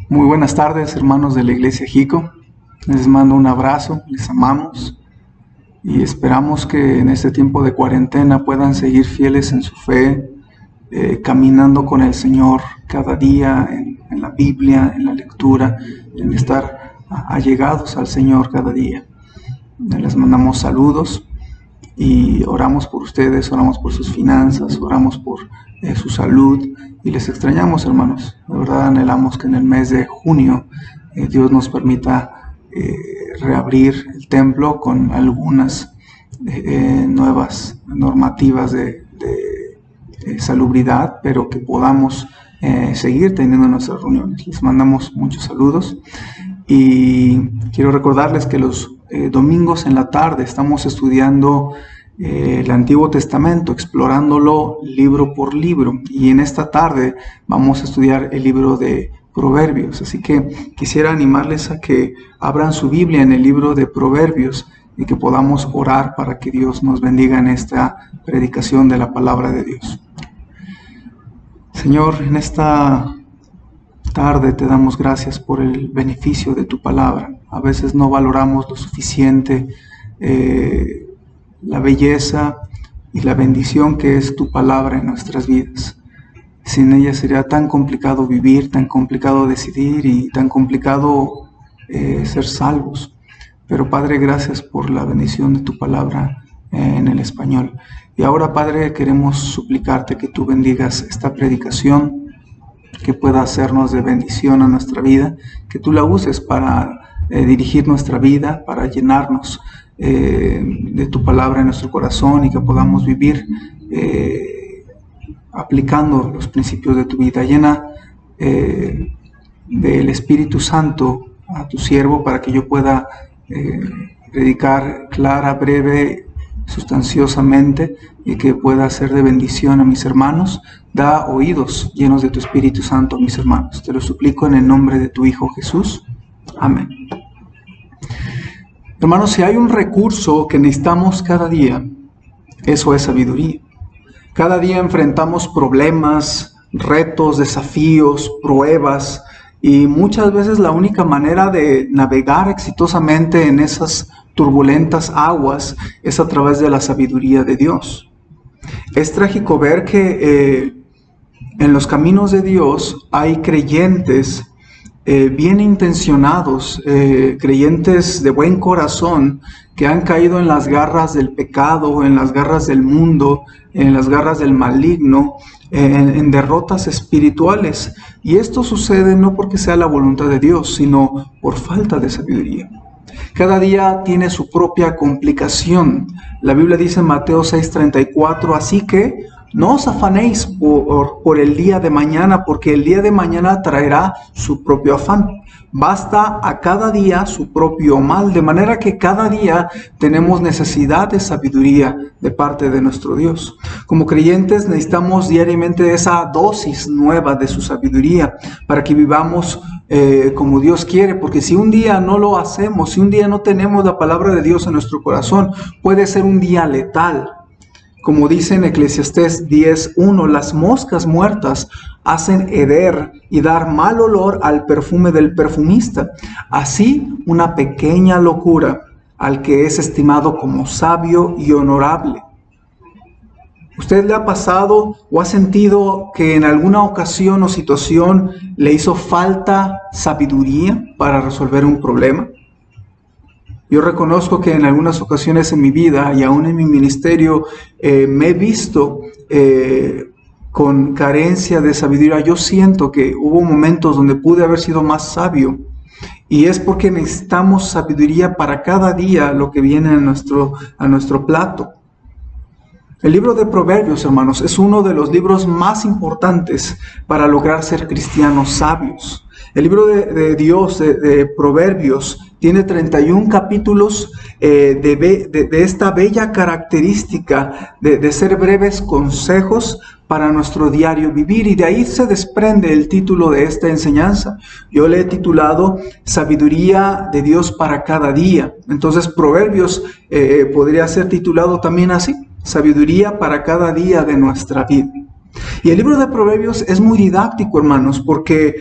Muy buenas tardes, hermanos de la Iglesia Jico. Les mando un abrazo, les amamos y esperamos que en este tiempo de cuarentena puedan seguir fieles en su fe, caminando con el Señor cada día en la Biblia, en la lectura, en estar allegados al Señor cada día. Les mandamos saludos y oramos por ustedes, oramos por sus finanzas, oramos por su salud y les extrañamos, hermanos. De verdad anhelamos que en el mes de junio Dios nos permita reabrir el templo con algunas nuevas normativas de salubridad, pero que podamos seguir teniendo nuestras reuniones. Les mandamos muchos saludos y quiero recordarles que los domingos en la tarde estamos estudiando el Antiguo Testamento, explorándolo libro por libro, y en esta tarde vamos a estudiar el libro de Proverbios. Así que quisiera animarles a que abran su Biblia en el libro de Proverbios y que podamos orar para que Dios nos bendiga en esta predicación de la palabra de Dios. Señor, en esta tarde te damos gracias por el beneficio de tu palabra. A veces no valoramos lo suficiente la belleza y la bendición que es tu palabra en nuestras vidas. Sin ella sería tan complicado vivir, tan complicado decidir y tan complicado ser salvos. Pero Padre, gracias por la bendición de tu palabra en el español. Y ahora, Padre, queremos suplicarte que tú bendigas esta predicación, que pueda hacernos de bendición a nuestra vida, que tú la uses para dirigir nuestra vida, para llenarnos de tu palabra en nuestro corazón y que podamos vivir aplicando los principios de tu vida. Llena del Espíritu Santo a tu siervo para que yo pueda predicar clara, breve, sustanciosamente y que pueda ser de bendición a mis hermanos. Da oídos llenos de tu Espíritu Santo a mis hermanos. Te lo suplico en el nombre de tu Hijo Jesús. Amén. Hermanos, si hay un recurso que necesitamos cada día, eso es sabiduría. Cada día enfrentamos problemas, retos, desafíos, pruebas, y muchas veces la única manera de navegar exitosamente en esas turbulentas aguas es a través de la sabiduría de Dios. Es trágico ver que en los caminos de Dios hay creyentes bien intencionados, creyentes de buen corazón, que han caído en las garras del pecado, en las garras del mundo, en las garras del maligno, en derrotas espirituales. Y esto sucede no porque sea la voluntad de Dios, sino por falta de sabiduría. Cada día tiene su propia complicación. La Biblia dice en Mateo 6:34, así que no os afanéis por el día de mañana, porque el día de mañana traerá su propio afán. Basta a cada día su propio mal, de manera que cada día tenemos necesidad de sabiduría de parte de nuestro Dios. Como creyentes necesitamos diariamente esa dosis nueva de su sabiduría para que vivamos como Dios quiere, porque si un día no lo hacemos, si un día no tenemos la palabra de Dios en nuestro corazón, puede ser un día letal. Como dice en Eclesiastés 10:1, las moscas muertas hacen heder y dar mal olor al perfume del perfumista. Así, una pequeña locura al que es estimado como sabio y honorable. ¿Usted le ha pasado o ha sentido que en alguna ocasión o situación le hizo falta sabiduría para resolver un problema? Yo reconozco que en algunas ocasiones en mi vida y aún en mi ministerio me he visto con carencia de sabiduría. Yo siento que hubo momentos donde pude haber sido más sabio, y es porque necesitamos sabiduría para cada día lo que viene a nuestro plato. El libro de Proverbios, hermanos, es uno de los libros más importantes para lograr ser cristianos sabios. El libro de Dios, de Proverbios, tiene 31 capítulos de esta bella característica de ser breves consejos para nuestro diario vivir, y de ahí se desprende el título de esta enseñanza. Yo le he titulado Sabiduría de Dios para cada día. Entonces Proverbios podría ser titulado también así, Sabiduría para cada día de nuestra vida. Y el libro de Proverbios es muy didáctico, hermanos, porque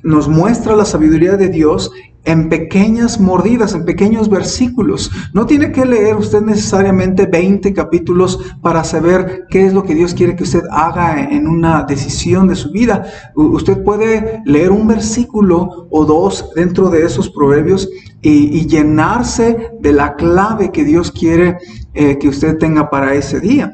nos muestra la sabiduría de Dios en pequeñas mordidas, en pequeños versículos. No tiene que leer usted necesariamente 20 capítulos para saber qué es lo que Dios quiere que usted haga en una decisión de su vida. Usted puede leer un versículo o dos dentro de esos proverbios y llenarse de la clave que Dios quiere que usted tenga para ese día.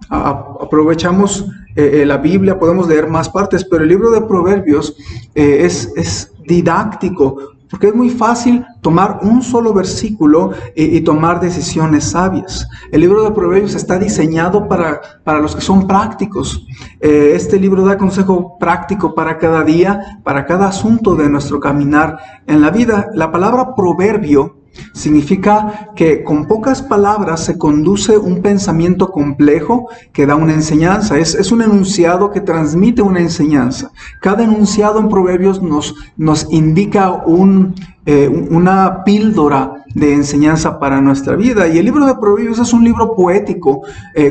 Aprovechamos la Biblia, podemos leer más partes, pero el libro de Proverbios es didáctico, porque es muy fácil tomar un solo versículo y tomar decisiones sabias. El libro de Proverbios está diseñado para los que son prácticos. Este libro da consejo práctico para cada día, para cada asunto de nuestro caminar en la vida. La palabra proverbio significa que con pocas palabras se conduce un pensamiento complejo que da una enseñanza. Es un enunciado que transmite una enseñanza. Cada enunciado en Proverbios nos indica una píldora de enseñanza para nuestra vida. Y el libro de Proverbios es un libro poético,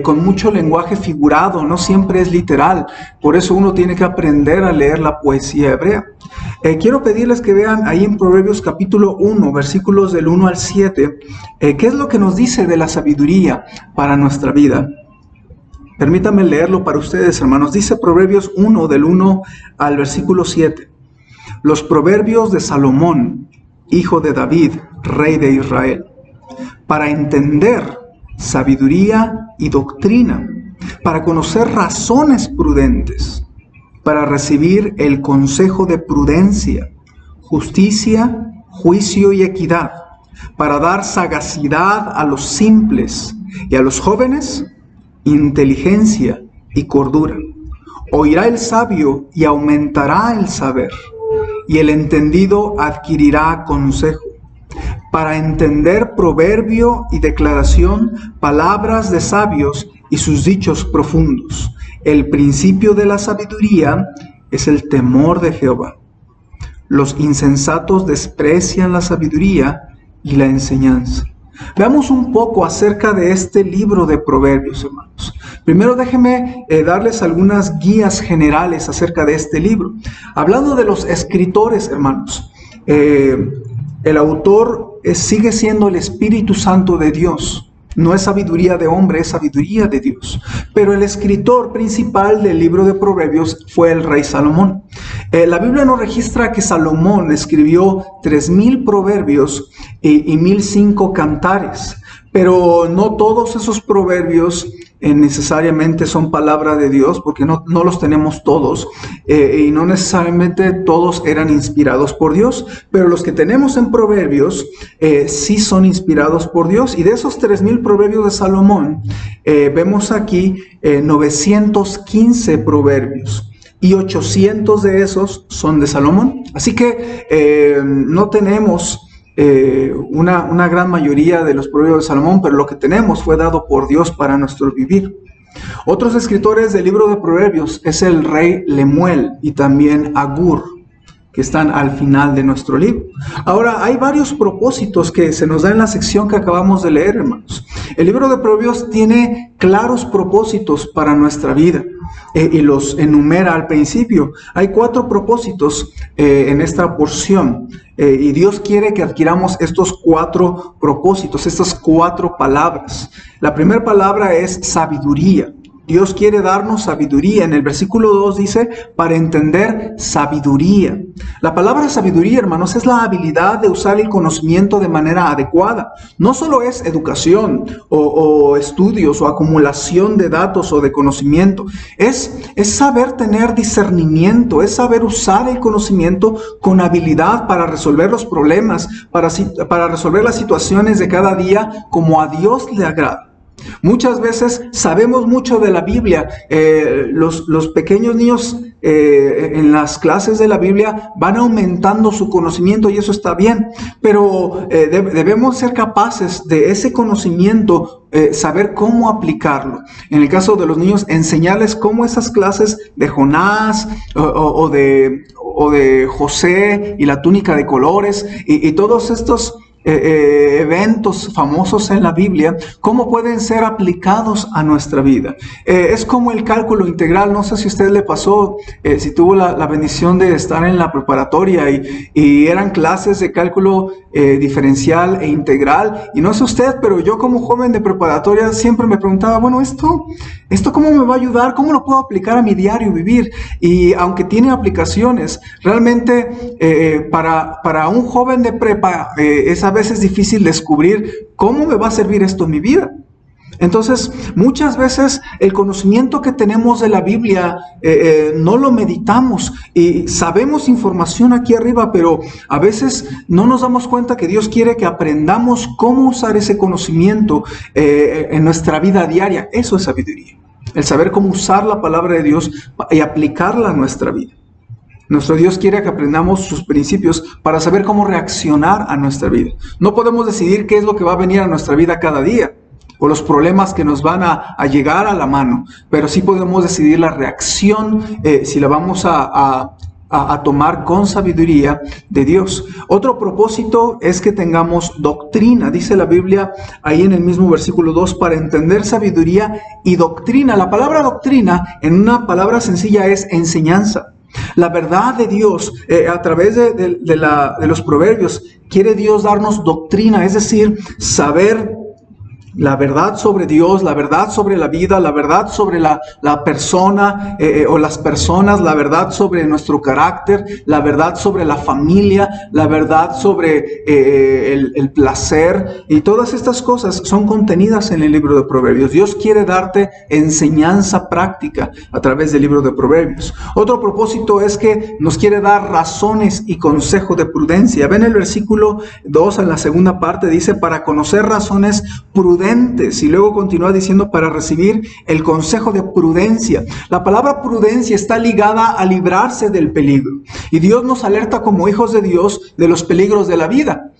con mucho lenguaje figurado, no siempre es literal. Por eso uno tiene que aprender a leer la poesía hebrea. Quiero pedirles que vean ahí en Proverbios capítulo 1, versículos del 1 al 7, qué es lo que nos dice de la sabiduría para nuestra vida. Permítanme leerlo para ustedes, hermanos. Dice Proverbios 1, del 1 al versículo 7. Los proverbios de Salomón, hijo de David, rey de Israel, para entender sabiduría y doctrina, para conocer razones prudentes, para recibir el consejo de prudencia, justicia, juicio y equidad, para dar sagacidad a los simples y a los jóvenes, inteligencia y cordura. Oirá el sabio y aumentará el saber, y el entendido adquirirá consejo. Para entender proverbio y declaración, palabras de sabios y sus dichos profundos. El principio de la sabiduría es el temor de Jehová. Los insensatos desprecian la sabiduría y la enseñanza. Veamos un poco acerca de este libro de Proverbios, hermanos. Primero déjenme darles algunas guías generales acerca de este libro. Hablando de los escritores, hermanos, el autor sigue siendo el Espíritu Santo de Dios. No es sabiduría de hombre, es sabiduría de Dios. Pero el escritor principal del libro de Proverbios fue el rey Salomón. La Biblia nos registra que Salomón escribió 3,000 proverbios y 1,005 cantares. Pero no todos esos proverbios necesariamente son palabra de Dios, porque no los tenemos todos, y no necesariamente todos eran inspirados por Dios, pero los que tenemos en Proverbios sí son inspirados por Dios. Y de esos 3,000 proverbios de Salomón, vemos aquí 915 proverbios. Y 800 de esos son de Salomón. Así que no tenemos una gran mayoría de los proverbios de Salomón, pero lo que tenemos fue dado por Dios para nuestro vivir. Otros escritores del libro de Proverbios es el rey Lemuel y también Agur, que están al final de nuestro libro. Ahora, hay varios propósitos que se nos da en la sección que acabamos de leer, hermanos. El libro de Proverbios tiene claros propósitos para nuestra vida y los enumera al principio. Hay 4 propósitos en esta porción y Dios quiere que adquiramos estos 4 propósitos, estas 4 palabras. La primera palabra es sabiduría. Dios quiere darnos sabiduría. En el versículo 2 dice, para entender sabiduría. La palabra sabiduría, hermanos, es la habilidad de usar el conocimiento de manera adecuada. No solo es educación o estudios o acumulación de datos o de conocimiento. Es saber tener discernimiento, es saber usar el conocimiento con habilidad para resolver los problemas, para resolver las situaciones de cada día como a Dios le agrada. Muchas veces sabemos mucho de la Biblia. Los pequeños niños en las clases de la Biblia van aumentando su conocimiento y eso está bien. Pero debemos ser capaces de ese conocimiento, saber cómo aplicarlo. En el caso de los niños, enseñarles cómo esas clases de Jonás o de José y la túnica de colores y todos estos eventos famosos en la Biblia, cómo pueden ser aplicados a nuestra vida. Es como el cálculo integral. No sé si a usted le pasó, si tuvo la bendición de estar en la preparatoria y eran clases de cálculo diferencial e integral. Y no sé usted, pero yo como joven de preparatoria siempre me preguntaba, bueno, ¿esto cómo me va a ayudar? ¿Cómo lo puedo aplicar a mi diario vivir? Y aunque tiene aplicaciones, realmente para un joven de prepa es a veces difícil descubrir cómo me va a servir esto en mi vida. Entonces, muchas veces el conocimiento que tenemos de la Biblia no lo meditamos y sabemos información aquí arriba, pero a veces no nos damos cuenta que Dios quiere que aprendamos cómo usar ese conocimiento en nuestra vida diaria. Eso es sabiduría, el saber cómo usar la palabra de Dios y aplicarla a nuestra vida. Nuestro Dios quiere que aprendamos sus principios para saber cómo reaccionar a nuestra vida. No podemos decidir qué es lo que va a venir a nuestra vida cada día o los problemas que nos van a llegar a la mano, pero sí podemos decidir la reacción si la vamos a tomar con sabiduría de Dios. Otro propósito es que tengamos doctrina. Dice la Biblia ahí en el mismo versículo 2, para entender sabiduría y doctrina. La palabra doctrina, en una palabra sencilla, es enseñanza. La verdad de Dios, a través de los proverbios, quiere Dios darnos doctrina, es decir, saber la verdad sobre Dios, la verdad sobre la vida, la verdad sobre la persona o las personas, la verdad sobre nuestro carácter, la verdad sobre la familia, la verdad sobre el placer, y todas estas cosas son contenidas en el libro de Proverbios. Dios quiere darte enseñanza práctica a través del libro de Proverbios. Otro propósito es que nos quiere dar razones y consejo de prudencia. Ven el versículo 2 en la segunda parte, dice, para conocer razones prudentes. Y luego continúa diciendo, para recibir el consejo de prudencia. La palabra prudencia está ligada a librarse del peligro. Y Dios nos alerta como hijos de Dios de los peligros de la vida.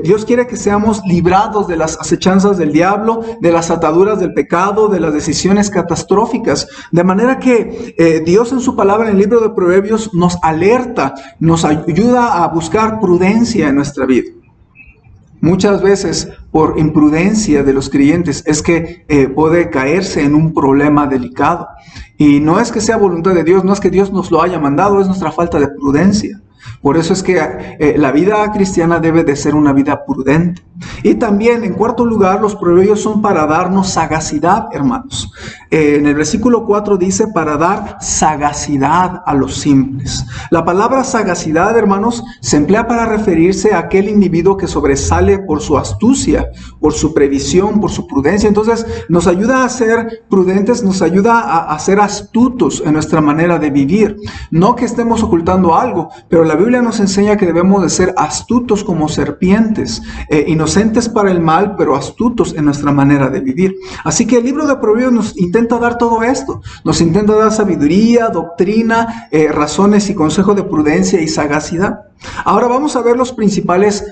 Dios quiere que seamos librados de las acechanzas del diablo, de las ataduras del pecado, de las decisiones catastróficas. De manera que Dios en su palabra en el libro de Proverbios nos alerta, nos ayuda a buscar prudencia en nuestra vida. Muchas veces, por imprudencia de los creyentes, es que puede caerse en un problema delicado. Y no es que sea voluntad de Dios, no es que Dios nos lo haya mandado, es nuestra falta de prudencia. Por eso es que la vida cristiana debe de ser una vida prudente. Y también, en cuarto lugar, los proverbios son para darnos sagacidad, hermanos. En el versículo 4 dice, para dar sagacidad a los simples. La palabra sagacidad, hermanos, se emplea para referirse a aquel individuo que sobresale por su astucia, por su previsión, por su prudencia. Entonces, nos ayuda a ser prudentes, nos ayuda a ser astutos en nuestra manera de vivir. No que estemos ocultando algo, pero la Biblia nos enseña que debemos de ser astutos como serpientes, inocentes para el mal, pero astutos en nuestra manera de vivir. Así que el libro de Proverbios nos intenta dar todo esto. Nos intenta dar sabiduría, doctrina, razones y consejo de prudencia y sagacidad. Ahora vamos a ver los principales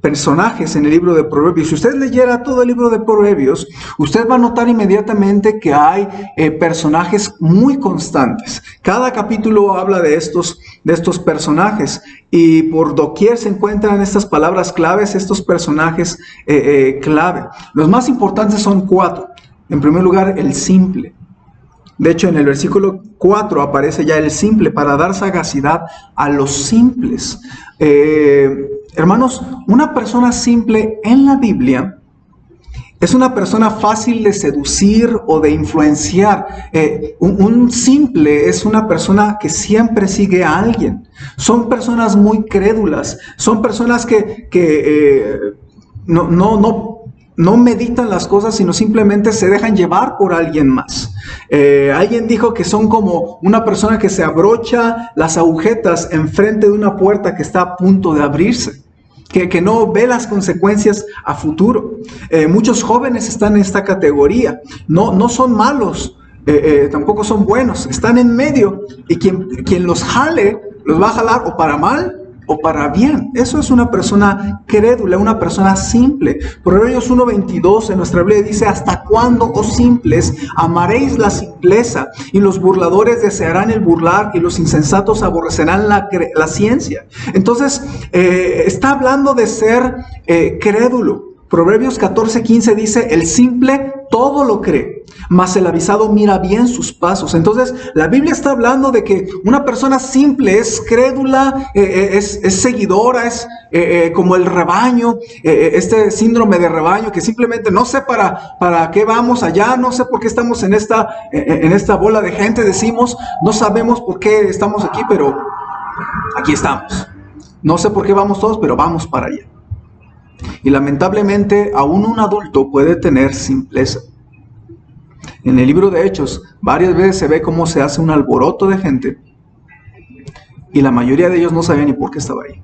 personajes en el libro de Proverbios. Si usted leyera todo el libro de Proverbios, usted va a notar inmediatamente que hay personajes muy constantes. Cada capítulo habla de estos personajes, y por doquier se encuentran estas palabras claves, estos personajes clave. Los más importantes son 4. En primer lugar, el simple. De hecho, en el versículo 4 aparece ya el simple, para dar sagacidad a los simples. Hermanos, una persona simple en la Biblia es una persona fácil de seducir o de influenciar. Un simple es una persona que siempre sigue a alguien. Son personas muy crédulas. Son personas que no meditan las cosas, sino simplemente se dejan llevar por alguien más. Alguien dijo que son como una persona que se abrocha las agujetas enfrente de una puerta que está a punto de abrirse. Que no ve las consecuencias a futuro. Muchos jóvenes están en esta categoría. No son malos, tampoco son buenos. Están en medio, y quien los jale, los va a jalar o para mal o para bien. Eso es una persona crédula, una persona simple. Proverbios 1:22 en nuestra Biblia dice: ¿hasta cuándo, oh simples, amaréis la simpleza? Y los burladores desearán el burlar, y los insensatos aborrecerán la ciencia. Entonces, está hablando de ser crédulo. Proverbios 14:15 dice: el simple todo lo cree, mas el avisado mira bien sus pasos. Entonces, la Biblia está hablando de que una persona simple es crédula, es seguidora, es como el rebaño, este síndrome de rebaño, que simplemente no sé para qué vamos allá, no sé por qué estamos en esta bola de gente, decimos, no sabemos por qué estamos aquí, pero aquí estamos. No sé por qué vamos todos, pero vamos para allá. Y lamentablemente aún un adulto puede tener simpleza. En el libro de Hechos varias veces se ve cómo se hace un alboroto de gente y la mayoría de ellos no sabía ni por qué estaba ahí.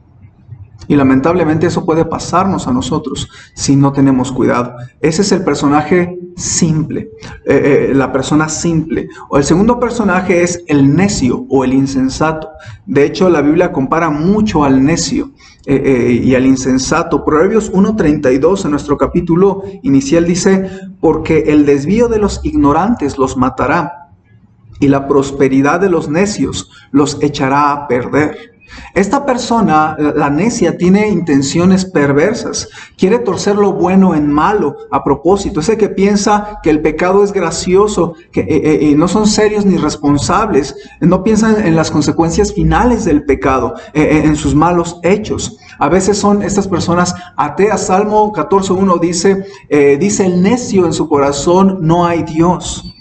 Y lamentablemente eso puede pasarnos a nosotros si no tenemos cuidado. Ese es el personaje simple, la persona simple. O el segundo personaje es el necio o el insensato. De hecho, la Biblia compara mucho al necio y al insensato. Proverbios 1:32 en nuestro capítulo inicial dice: porque el desvío de los ignorantes los matará, y la prosperidad de los necios los echará a perder. Esta persona, la necia, tiene intenciones perversas. Quiere torcer lo bueno en malo a propósito. Ese que piensa que el pecado es gracioso, que no son serios ni responsables. No piensan en las consecuencias finales del pecado, en sus malos hechos. A veces son estas personas ateas. Salmo 14:1 dice el necio en su corazón: no hay Dios.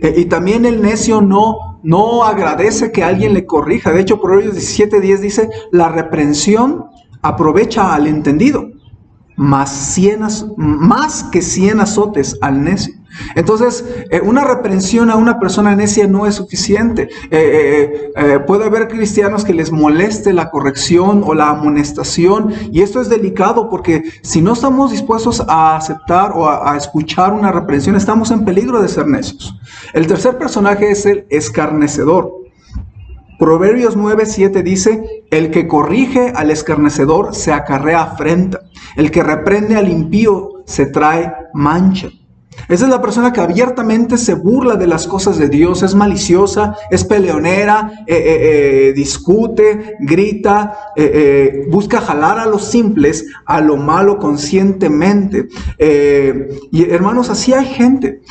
Y también el necio no agradece que alguien le corrija. De hecho, Proverbios 17:10 dice: la reprensión aprovecha al entendido, más que 100 azotes al necio. Entonces, una reprensión a una persona necia no es suficiente. Puede haber cristianos que les moleste la corrección o la amonestación, y esto es delicado porque si no estamos dispuestos a aceptar o a escuchar una reprensión, estamos en peligro de ser necios. El tercer personaje es el escarnecedor. Proverbios 9:7 dice: el que corrige al escarnecedor se acarrea afrenta, el que reprende al impío se trae mancha. Esa es la persona que abiertamente se burla de las cosas de Dios, es maliciosa, es peleonera, discute, grita, busca jalar a los simples a lo malo conscientemente. Y hermanos, así hay gente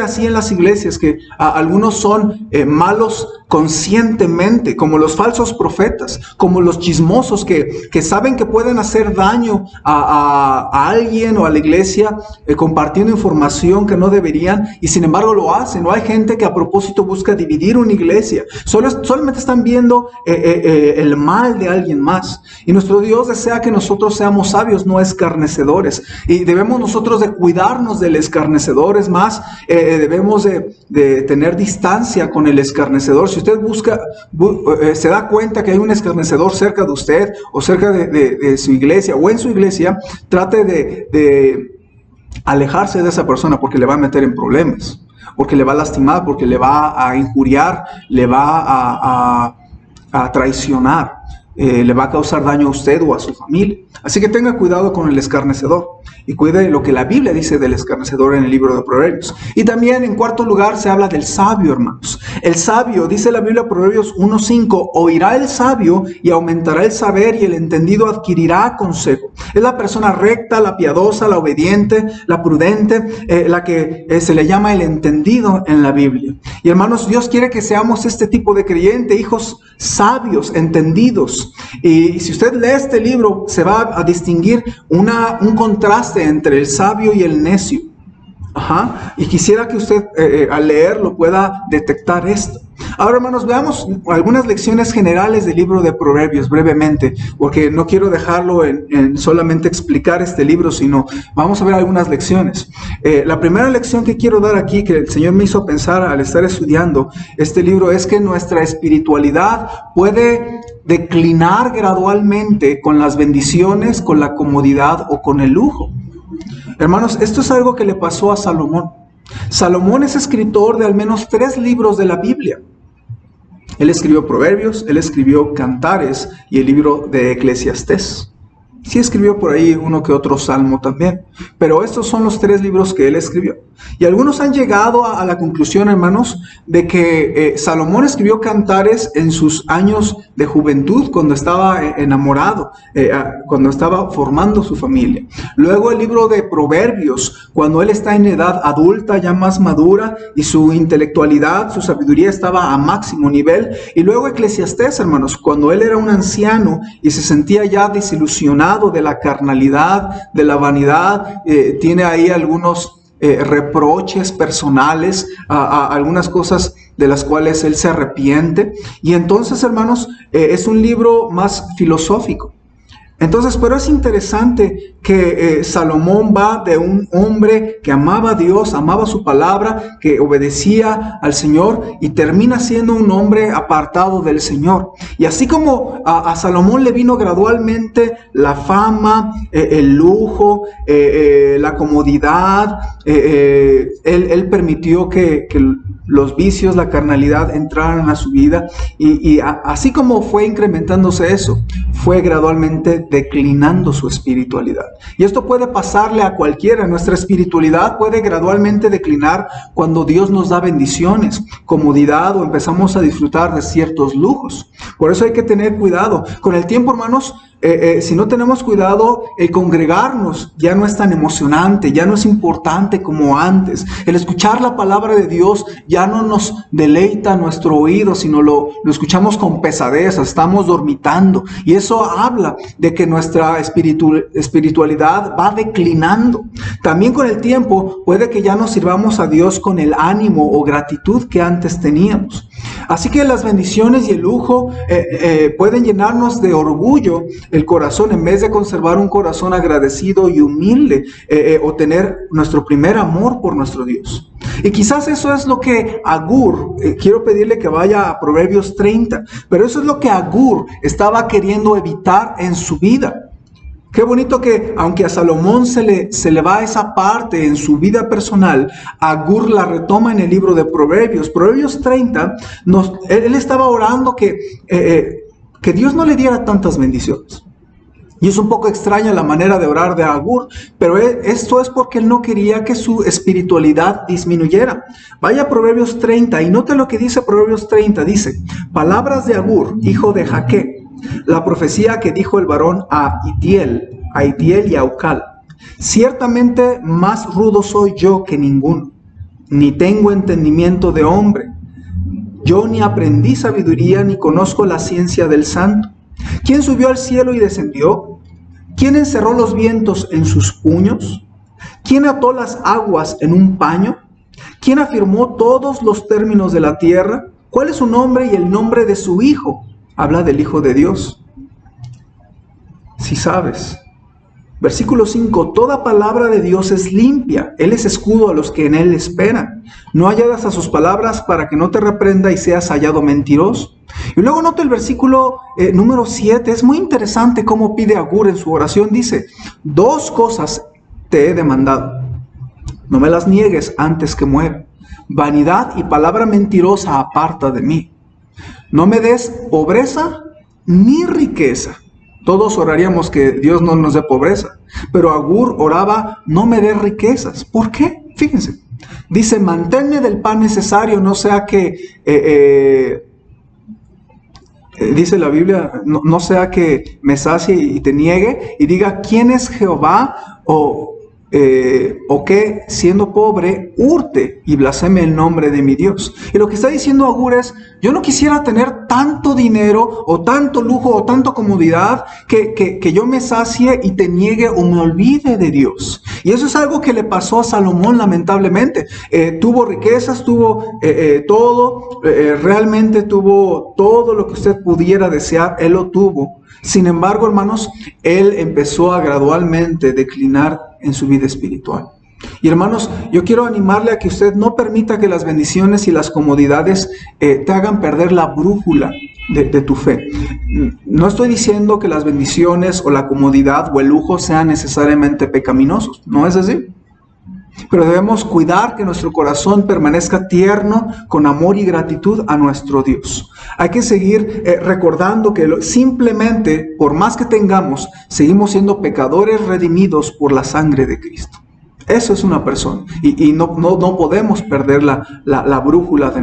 así en las iglesias, que algunos son malos conscientemente, como los falsos profetas, como los chismosos que saben que pueden hacer daño a alguien o a la iglesia, compartiendo información que no deberían, y sin embargo lo hacen. O hay gente que a propósito busca dividir una iglesia, solamente están viendo el mal de alguien más. Y nuestro Dios desea que nosotros seamos sabios, no escarnecedores, y debemos nosotros de cuidarnos del escarnecedor. Es más, debemos de tener distancia con el escarnecedor. Si usted se da cuenta que hay un escarnecedor cerca de usted, o cerca de su iglesia, o en su iglesia, trate de alejarse de esa persona, porque le va a meter en problemas, porque le va a lastimar, porque le va a injuriar, le va a traicionar, le va a causar daño a usted o a su familia. Así que tenga cuidado con el escarnecedor y cuide lo que la Biblia dice del escarnecedor en el libro de Proverbios. Y también, en cuarto lugar, se habla del sabio, hermanos. El sabio, dice la Biblia, Proverbios 1:5: oirá el sabio y aumentará el saber, y el entendido adquirirá consejo. Es la persona recta, la piadosa, la obediente, la prudente, la que se le llama el entendido en la Biblia. Y hermanos, Dios quiere que seamos este tipo de creyente, hijos sabios, entendidos. Y si usted lee este libro, se va a distinguir un contraste entre el sabio y el necio. Y quisiera que usted al leerlo pueda detectar esto. Ahora, hermanos, veamos algunas lecciones generales del libro de Proverbios brevemente, porque no quiero dejarlo en solamente explicar este libro, sino vamos a ver algunas lecciones. La primera lección que quiero dar aquí, que el Señor me hizo pensar al estar estudiando este libro, es que nuestra espiritualidad puede declinar gradualmente con las bendiciones, con la comodidad o con el lujo. Hermanos, esto es algo que le pasó a Salomón. Salomón es escritor de al menos 3 libros de la Biblia. Él escribió Proverbios, él escribió Cantares y el libro de Eclesiastés. Sí escribió por ahí uno que otro salmo también, pero estos son los 3 libros que él escribió. Y algunos han llegado a la conclusión, hermanos, de que Salomón escribió Cantares en sus años de juventud, cuando estaba enamorado, cuando estaba formando su familia. Luego el libro de Proverbios, cuando él está en edad adulta, ya más madura, y su intelectualidad, su sabiduría estaba a máximo nivel. Y luego Eclesiastés, hermanos, cuando él era un anciano y se sentía ya desilusionado de la carnalidad, de la vanidad, tiene ahí algunos reproches personales, a algunas cosas de las cuales él se arrepiente. Y entonces, hermanos, es un libro más filosófico. Entonces, pero es interesante que Salomón va de un hombre que amaba a Dios, amaba su palabra, que obedecía al Señor, y termina siendo un hombre apartado del Señor. Y así como a Salomón le vino gradualmente la fama, el lujo, la comodidad, él permitió que los vicios, la carnalidad entraran a su vida, y así como fue incrementándose eso, fue gradualmente declinando su espiritualidad. Y esto puede pasarle a cualquiera. Nuestra espiritualidad puede gradualmente declinar cuando Dios nos da bendiciones, comodidad, o empezamos a disfrutar de ciertos lujos. Por eso hay que tener cuidado. Con el tiempo, hermanos, si no tenemos cuidado, el congregarnos ya no es tan emocionante, ya no es importante como antes. El escuchar la palabra de Dios ya no nos deleita nuestro oído, sino lo escuchamos con pesadez, estamos dormitando. Y eso habla de que nuestra espiritualidad va declinando. También con el tiempo puede que ya no sirvamos a Dios con el ánimo o gratitud que antes teníamos. Así que las bendiciones y el lujo pueden llenarnos de orgullo el corazón, en vez de conservar un corazón agradecido y humilde, o tener nuestro primer amor por nuestro Dios. Y quizás eso es lo que Agur, quiero pedirle que vaya a Proverbios 30, pero eso es lo que Agur estaba queriendo evitar en su vida. Qué bonito que, aunque a Salomón se le va esa parte en su vida personal, Agur la retoma en el libro de Proverbios. Proverbios 30, él estaba orando que Dios no le diera tantas bendiciones. Y es un poco extraña la manera de orar de Agur, pero esto es porque él no quería que su espiritualidad disminuyera. Vaya a Proverbios 30 y note lo que dice Proverbios 30. Dice: palabras de Agur, hijo de Jaque, la profecía que dijo el varón a Itiel y a Ucal. Ciertamente más rudo soy yo que ninguno, ni tengo entendimiento de hombre. Yo ni aprendí sabiduría, ni conozco la ciencia del santo. ¿Quién subió al cielo y descendió? ¿Quién encerró los vientos en sus puños? ¿Quién ató las aguas en un paño? ¿Quién afirmó todos los términos de la tierra? ¿Cuál es su nombre y el nombre de su hijo? Habla del Hijo de Dios. Si sabes. Versículo 5. Toda palabra de Dios es limpia. Él es escudo a los que en él esperan. No añadas a sus palabras para que no te reprenda y seas hallado mentiroso. Y luego nota el versículo número 7. Es muy interesante cómo pide Agur en su oración. Dice: 2 cosas te he demandado. No me las niegues antes que muera. Vanidad y palabra mentirosa aparta de mí. No me des pobreza ni riqueza. Todos oraríamos que Dios no nos dé pobreza, pero Agur oraba: no me des riquezas. ¿Por qué? Fíjense. Dice: manténme del pan necesario, no sea que, dice la Biblia, no sea que me sacie y te niegue y diga: ¿quién es Jehová? O que, siendo pobre, hurte y blasfeme el nombre de mi Dios. Y lo que está diciendo Agur es: yo no quisiera tener tanto dinero, o tanto lujo, o tanta comodidad, que yo me sacie y te niegue o me olvide de Dios. Y eso es algo que le pasó a Salomón, lamentablemente. Tuvo riquezas, tuvo todo, realmente tuvo todo lo que usted pudiera desear, él lo tuvo. Sin embargo, hermanos, él empezó a gradualmente declinar en su vida espiritual. Y hermanos, yo quiero animarle a que usted no permita que las bendiciones y las comodidades te hagan perder la brújula de tu fe. No estoy diciendo que las bendiciones o la comodidad o el lujo sean necesariamente pecaminosos. No es así. Pero debemos cuidar que nuestro corazón permanezca tierno con amor y gratitud a nuestro Dios. Hay que seguir recordando que simplemente, por más que tengamos, seguimos siendo pecadores redimidos por la sangre de Cristo. Eso es una persona. Y no podemos perder la brújula de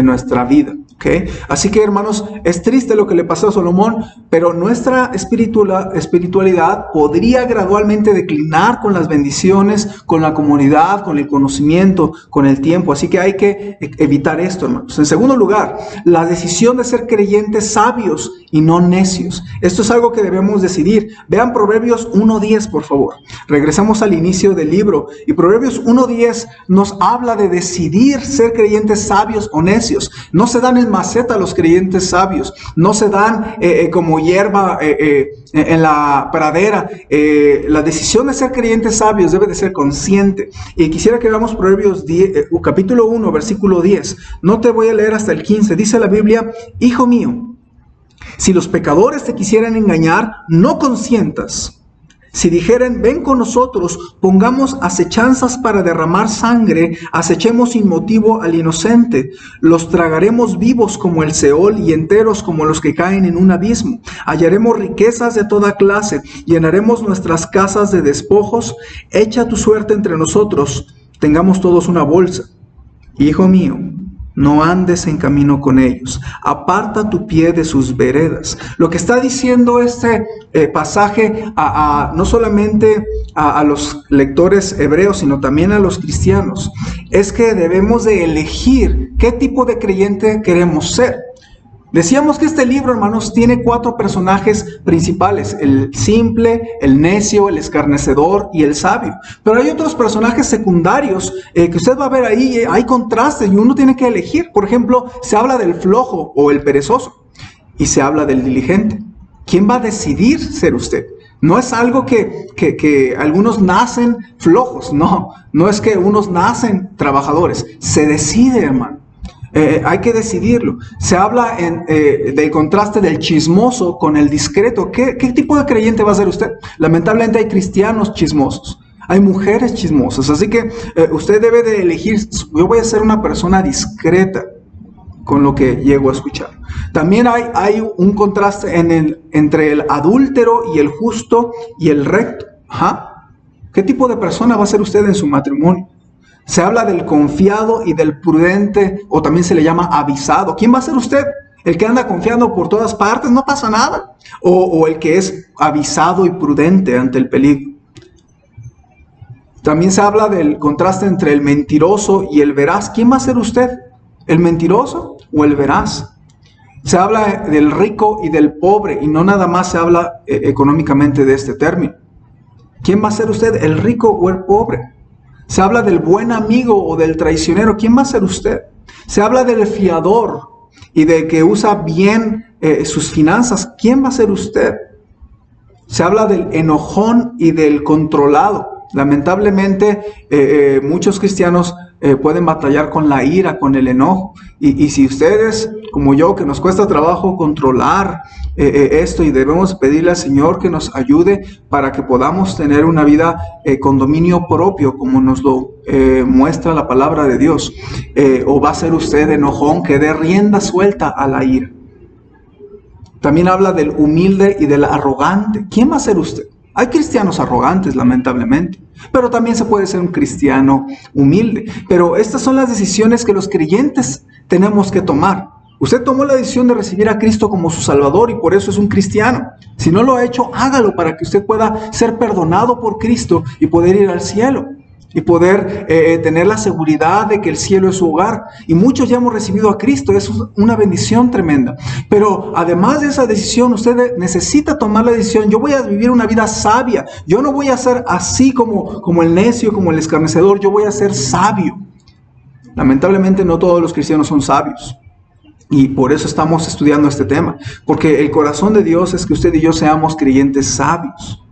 nuestra vida. ¿Okay? Así que, hermanos, es triste lo que le pasó a Salomón, pero nuestra espiritualidad podría gradualmente declinar con las bendiciones, con la comunidad, con el conocimiento, con el tiempo. Así que hay que evitar esto, hermanos. En segundo lugar, la decisión de ser creyentes sabios y no necios. Esto es algo que debemos decidir. Vean Proverbios 1:10, por favor. Regresamos al inicio del libro. Y Proverbios 1:10 nos habla de decidir ser creyentes sabios o necios. No se dan en maceta los creyentes sabios. No se dan como hierba en la pradera. La decisión de ser creyentes sabios debe de ser consciente. Y quisiera que veamos Proverbios capítulo 1, versículo 10. No te voy a leer hasta el 15. Dice la Biblia: Hijo mío, si los pecadores te quisieran engañar, no consientas. Si dijeren, ven con nosotros, pongamos acechanzas para derramar sangre, acechemos sin motivo al inocente, los tragaremos vivos como el Seol y enteros como los que caen en un abismo. Hallaremos riquezas de toda clase, llenaremos nuestras casas de despojos. Echa tu suerte entre nosotros, tengamos todos una bolsa. Hijo mío, no andes en camino con ellos, aparta tu pie de sus veredas. Lo que está diciendo este pasaje no solamente a los lectores hebreos, sino también a los cristianos, es que debemos de elegir qué tipo de creyente queremos ser. Decíamos que este libro, hermanos, tiene 4 personajes principales: el simple, el necio, el escarnecedor y el sabio. Pero hay otros personajes secundarios que usted va a ver ahí. Hay contrastes y uno tiene que elegir. Por ejemplo, se habla del flojo o el perezoso y se habla del diligente. ¿Quién va a decidir ser usted? No es algo que algunos nacen flojos. No es que unos nacen trabajadores. Se decide, hermano. Hay que decidirlo. Se habla del contraste del chismoso con el discreto. ¿Qué tipo de creyente va a ser usted? Lamentablemente hay cristianos chismosos, hay mujeres chismosas, así que usted debe de elegir. Yo voy a ser una persona discreta con lo que llego a escuchar. También hay un contraste entre el adúltero y el justo y el recto. ¿Qué tipo de persona va a ser usted en su matrimonio? Se habla del confiado y del prudente, o también se le llama avisado. ¿Quién va a ser usted? ¿El que anda confiando por todas partes? No pasa nada. ¿O el que es avisado y prudente ante el peligro? También se habla del contraste entre el mentiroso y el veraz. ¿Quién va a ser usted? ¿El mentiroso o el veraz? Se habla del rico y del pobre, y no nada más se habla económicamente de este término. ¿Quién va a ser usted? ¿El rico o el pobre? Se habla del buen amigo o del traicionero. ¿Quién va a ser usted? Se habla del fiador y de que usa bien sus finanzas. ¿Quién va a ser usted? Se habla del enojón y del controlado. Lamentablemente, muchos cristianos pueden batallar con la ira, con el enojo. Y si ustedes, como yo, que nos cuesta trabajo controlar esto, y debemos pedirle al Señor que nos ayude para que podamos tener una vida con dominio propio, como nos lo muestra la palabra de Dios. ¿O va a ser usted enojón que dé rienda suelta a la ira? También habla del humilde y del arrogante. ¿Quién va a ser usted? Hay cristianos arrogantes, lamentablemente, pero también se puede ser un cristiano humilde. Pero estas son las decisiones que los creyentes tenemos que tomar. Usted tomó la decisión de recibir a Cristo como su Salvador y por eso es un cristiano. Si no lo ha hecho, hágalo para que usted pueda ser perdonado por Cristo y poder ir al cielo. Y poder tener la seguridad de que el cielo es su hogar. Y muchos ya hemos recibido a Cristo. Es una bendición tremenda. Pero además de esa decisión, usted necesita tomar la decisión. Yo voy a vivir una vida sabia. Yo no voy a ser así como el necio, como el escarnecedor. Yo voy a ser sabio. Lamentablemente no todos los cristianos son sabios. Y por eso estamos estudiando este tema. Porque el corazón de Dios es que usted y yo seamos creyentes sabios.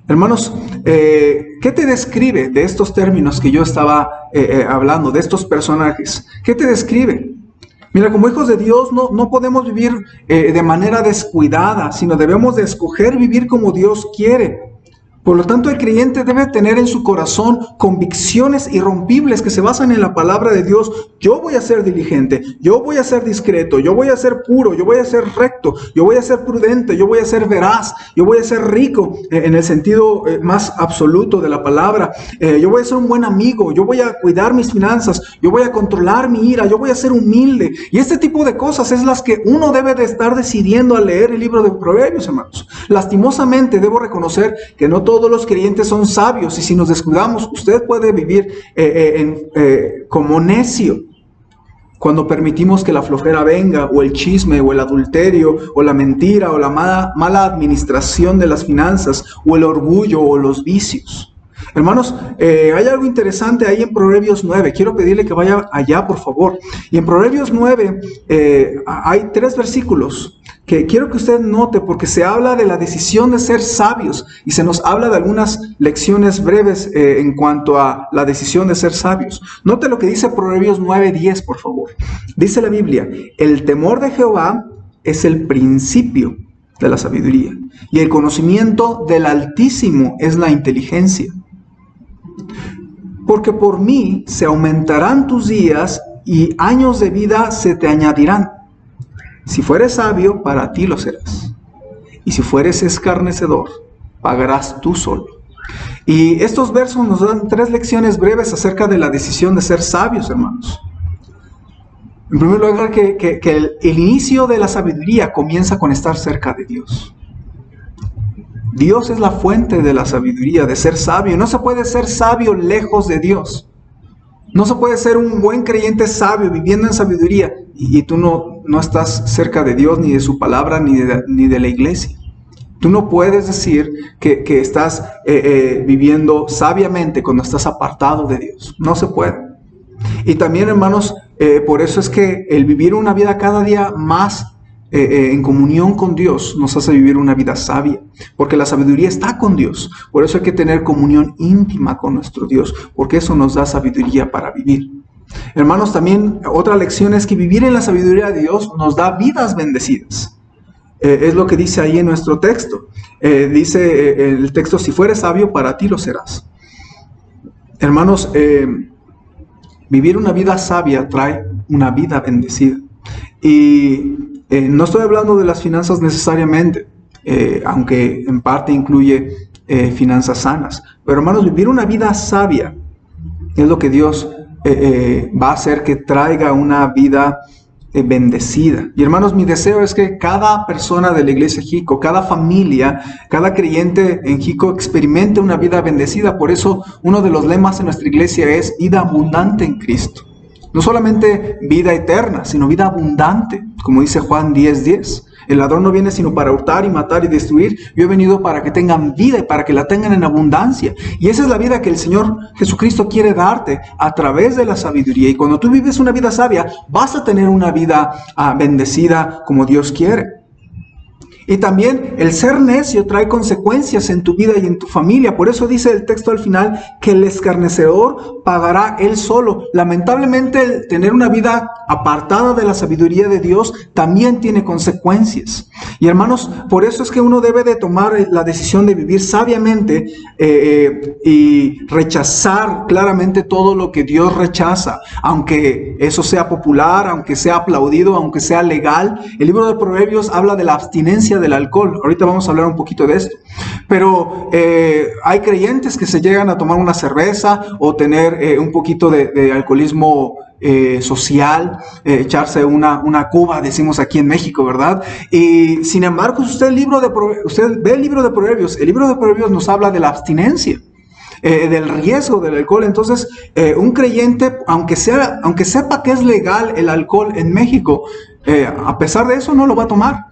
Hermanos, ¿qué te describe de estos términos que yo estaba hablando, de estos personajes? ¿Qué te describe? Mira, como hijos de Dios no podemos vivir de manera descuidada, sino debemos de escoger vivir como Dios quiere. Por lo tanto, el creyente debe tener en su corazón convicciones irrompibles que se basan en la palabra de Dios. Yo voy a ser diligente, yo voy a ser discreto, yo voy a ser puro, yo voy a ser recto, yo voy a ser prudente, yo voy a ser veraz, yo voy a ser rico en el sentido más absoluto de la palabra. Yo voy a ser un buen amigo, yo voy a cuidar mis finanzas, yo voy a controlar mi ira, yo voy a ser humilde. Y este tipo de cosas es las que uno debe de estar decidiendo al leer el libro de Proverbios, hermanos. Lastimosamente debo reconocer que no todos los creyentes son sabios, y si nos descuidamos, usted puede vivir como necio cuando permitimos que la flojera venga, o el chisme, o el adulterio, o la mentira, o la mala administración de las finanzas, o el orgullo, o los vicios. Hermanos, hay algo interesante ahí en Proverbios 9. Quiero pedirle que vaya allá, por favor. Y en Proverbios 9 hay 3 versículos que quiero que usted note, porque se habla de la decisión de ser sabios y se nos habla de algunas lecciones breves en cuanto a la decisión de ser sabios. Note lo que dice Proverbios 9:10, por favor. Dice la Biblia: el temor de Jehová es el principio de la sabiduría, y el conocimiento del Altísimo es la inteligencia. Porque por mí se aumentarán tus días, y años de vida se te añadirán. Si fueres sabio, para ti lo serás, y si fueres escarnecedor, pagarás tú solo. Y estos versos nos dan 3 lecciones breves acerca de la decisión de ser sabios, hermanos. En primer lugar, que el inicio de la sabiduría comienza con estar cerca de Dios. Dios es la fuente de la sabiduría, de ser sabio. No se puede ser sabio lejos de Dios. No se puede ser un buen creyente sabio viviendo en sabiduría y tú no estás cerca de Dios, ni de su palabra, ni de la iglesia. Tú no puedes decir que estás viviendo sabiamente cuando estás apartado de Dios. No se puede. Y también, hermanos, por eso es que el vivir una vida cada día más en comunión con Dios nos hace vivir una vida sabia, porque la sabiduría está con Dios. Por eso hay que tener comunión íntima con nuestro Dios, porque eso nos da sabiduría para vivir. Hermanos, también otra lección es que vivir en la sabiduría de Dios nos da vidas bendecidas. Es lo que dice ahí en nuestro texto. Dice el texto: si fueres sabio, para ti lo serás. Hermanos, vivir una vida sabia trae una vida bendecida. Y no estoy hablando de las finanzas necesariamente, aunque en parte incluye finanzas sanas. Pero, hermanos, vivir una vida sabia es lo que Dios va a hacer que traiga una vida bendecida. Y, hermanos, mi deseo es que cada persona de la iglesia Jico, cada familia, cada creyente en Jico experimente una vida bendecida. Por eso uno de los lemas en nuestra iglesia es vida abundante en Cristo. No solamente vida eterna, sino vida abundante, como dice Juan 10:10. El ladrón no viene sino para hurtar y matar y destruir. Yo he venido para que tengan vida y para que la tengan en abundancia. Y esa es la vida que el Señor Jesucristo quiere darte a través de la sabiduría. Y cuando tú vives una vida sabia, vas a tener una vida bendecida como Dios quiere. Y también el ser necio trae consecuencias en tu vida y en tu familia. Por eso dice el texto al final que el escarnecedor pagará él solo. Lamentablemente, el tener una vida apartada de la sabiduría de Dios también tiene consecuencias. Y, hermanos, por eso es que uno debe de tomar la decisión de vivir sabiamente y rechazar claramente todo lo que Dios rechaza. Aunque eso sea popular, aunque sea aplaudido, aunque sea legal. El libro de Proverbios habla de la abstinencia del alcohol. Ahorita vamos a hablar un poquito de esto. Pero hay creyentes que se llegan a tomar una cerveza o tener un poquito de alcoholismo social, echarse una cuba, decimos aquí en México, ¿verdad? Y sin embargo, usted ve el libro de Proverbios. El libro de Proverbios nos habla de la abstinencia, del riesgo del alcohol. Entonces, un creyente, aunque sepa que es legal el alcohol en México, a pesar de eso no lo va a tomar,